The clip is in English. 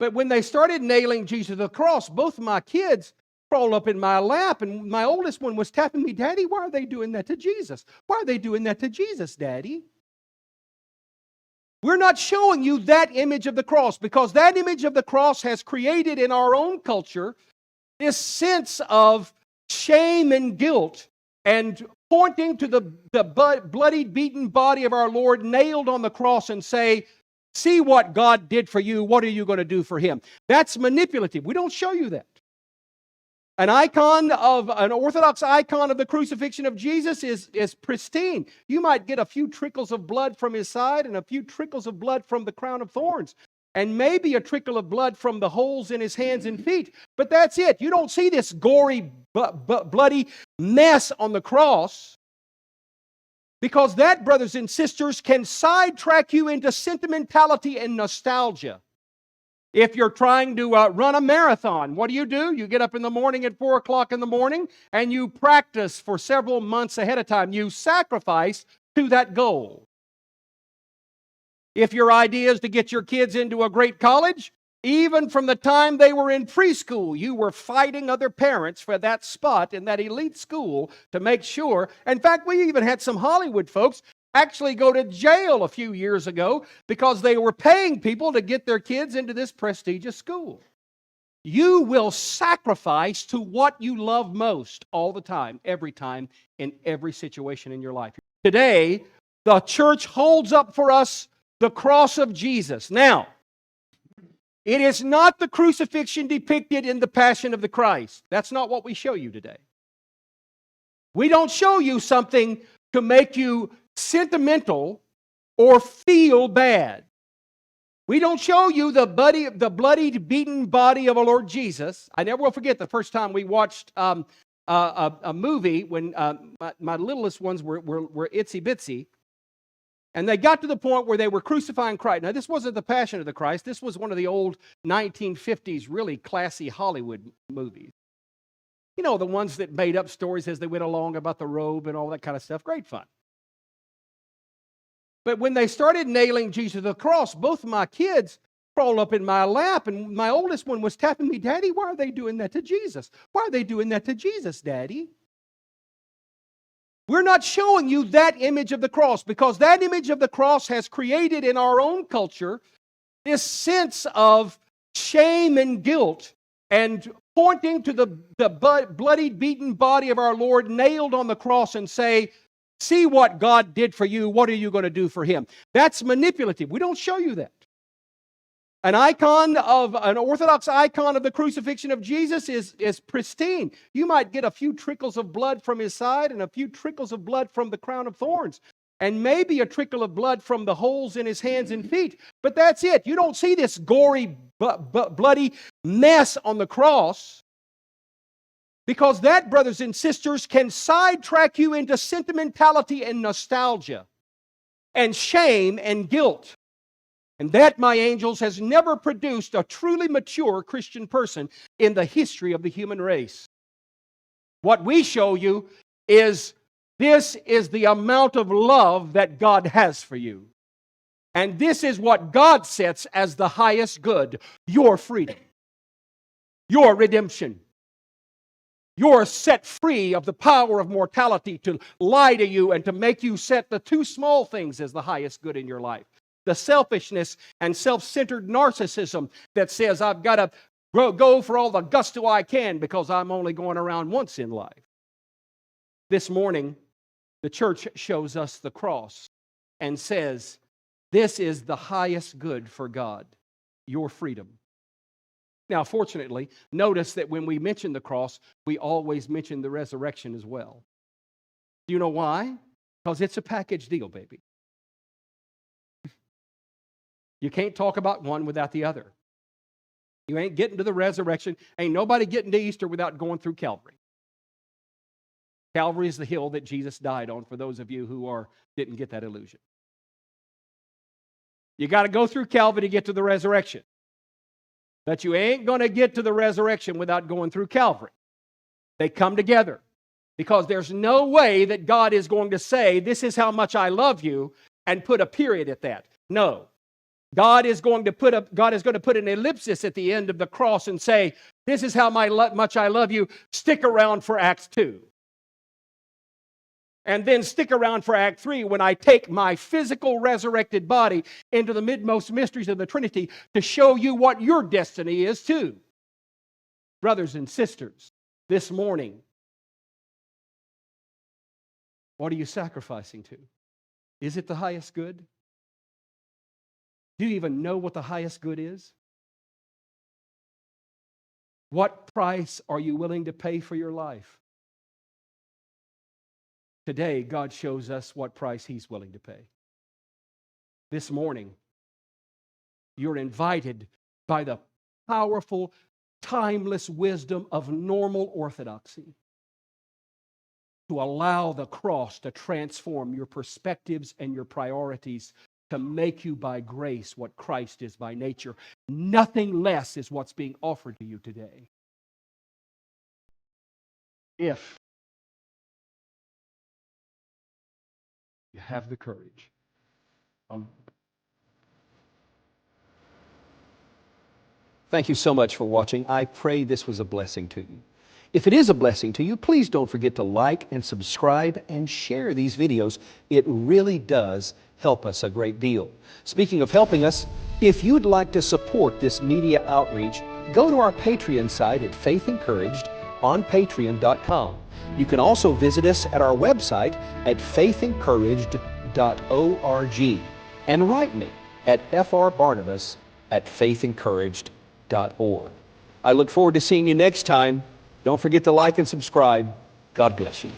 But when they started nailing Jesus to the cross, both of my kids crawled up in my lap, and my oldest one was tapping me, "Daddy, why are they doing that to Jesus? Why are they doing that to Jesus, Daddy?" We're not showing you that image of the cross because that image of the cross has created in our own culture this sense of shame and guilt and pointing to the bloody, beaten body of our Lord nailed on the cross and say, "See what God did for you. What are you going to do for Him?" That's manipulative. We don't show you that. An Orthodox icon of the crucifixion of Jesus is pristine. You might get a few trickles of blood from His side and a few trickles of blood from the crown of thorns, and maybe a trickle of blood from the holes in His hands and feet. But that's it. You don't see this gory, bloody mess on the cross, because that, brothers and sisters, can sidetrack you into sentimentality and nostalgia. If you're trying to run a marathon, what do? You get up in the morning at 4 o'clock in the morning and you practice for several months ahead of time. You sacrifice to that goal. If your idea is to get your kids into a great college, even from the time they were in preschool, you were fighting other parents for that spot in that elite school to make sure. In fact, we even had some Hollywood folks actually go to jail a few years ago because they were paying people to get their kids into this prestigious school. You will sacrifice to what you love most all the time, in every situation in your life. Today, the church holds up for us the cross of Jesus. Now, it is not the crucifixion depicted in the Passion of the Christ. That's not what we show you today. We don't show you something to make you sentimental or feel bad. We don't show you the bloodied, beaten body of our Lord Jesus. I never will forget the first time we watched a movie when my littlest ones were itsy bitsy, and they got to the point where they were crucifying Christ. Now, this wasn't the Passion of the Christ. This was one of the old 1950s, really classy Hollywood movies. You know, the ones that made up stories as they went along about the robe and all that kind of stuff. Great fun. But when they started nailing Jesus to the cross, both of my kids crawled up in my lap, and my oldest one was tapping me, "Daddy, why are they doing that to Jesus? Why are they doing that to Jesus, Daddy?" We're not showing you that image of the cross because that image of the cross has created in our own culture this sense of shame and guilt and pointing to the bloody, beaten body of our Lord nailed on the cross and say, "See what God did for you. What are you going to do for Him?" That's manipulative. We don't show you that. An Orthodox icon of the crucifixion of Jesus is pristine. You might get a few trickles of blood from His side and a few trickles of blood from the crown of thorns, and maybe a trickle of blood from the holes in His hands and feet. But that's it. You don't see this gory, bloody mess on the cross, because that, brothers and sisters, can sidetrack you into sentimentality and nostalgia and shame and guilt. And that, my angels, has never produced a truly mature Christian person in the history of the human race. What we show you is this is the amount of love that God has for you. And this is what God sets as the highest good: your freedom, your redemption. You're set free of the power of mortality to lie to you and to make you set the two small things as the highest good in your life. The selfishness and self-centered narcissism that says, "I've got to go for all the gusto I can because I'm only going around once in life." This morning, the church shows us the cross and says, this is the highest good for God: your freedom. Now, fortunately, notice that when we mention the cross, we always mention the resurrection as well. Do you know why? Because it's a package deal, baby. You can't talk about one without the other. You ain't getting to the resurrection. Ain't nobody getting to Easter without going through Calvary. Calvary is the hill that Jesus died on, for those of you who didn't get that illusion. You got to go through Calvary to get to the resurrection. But you ain't going to get to the resurrection without going through Calvary. They come together, because there's no way that God is going to say, "This is how much I love you," and put a period at that. No. God is going to put an ellipsis at the end of the cross and say, this is how much I love you. Stick around for Acts 2. And then stick around for Act 3 when I take my physical resurrected body into the midmost mysteries of the Trinity to show you what your destiny is too. Brothers and sisters, this morning, what are you sacrificing to? Is it the highest good? Do you even know what the highest good is? What price are you willing to pay for your life? Today, God shows us what price He's willing to pay. This morning, you're invited by the powerful, timeless wisdom of normal orthodoxy to allow the cross to transform your perspectives and your priorities, to make you by grace what Christ is by nature. Nothing less is what's being offered to you today. If you have the courage. Thank you so much for watching. I pray this was a blessing to you. If it is a blessing to you, please don't forget to like and subscribe and share these videos. It really does help us a great deal. Speaking of helping us, if you'd like to support this media outreach, go to our Patreon site at Faith Encouraged on patreon.com. You can also visit us at our website at faithencouraged.org and write me at frbarnabas@faithencouraged.org. I look forward to seeing you next time. Don't forget to like and subscribe. God bless you.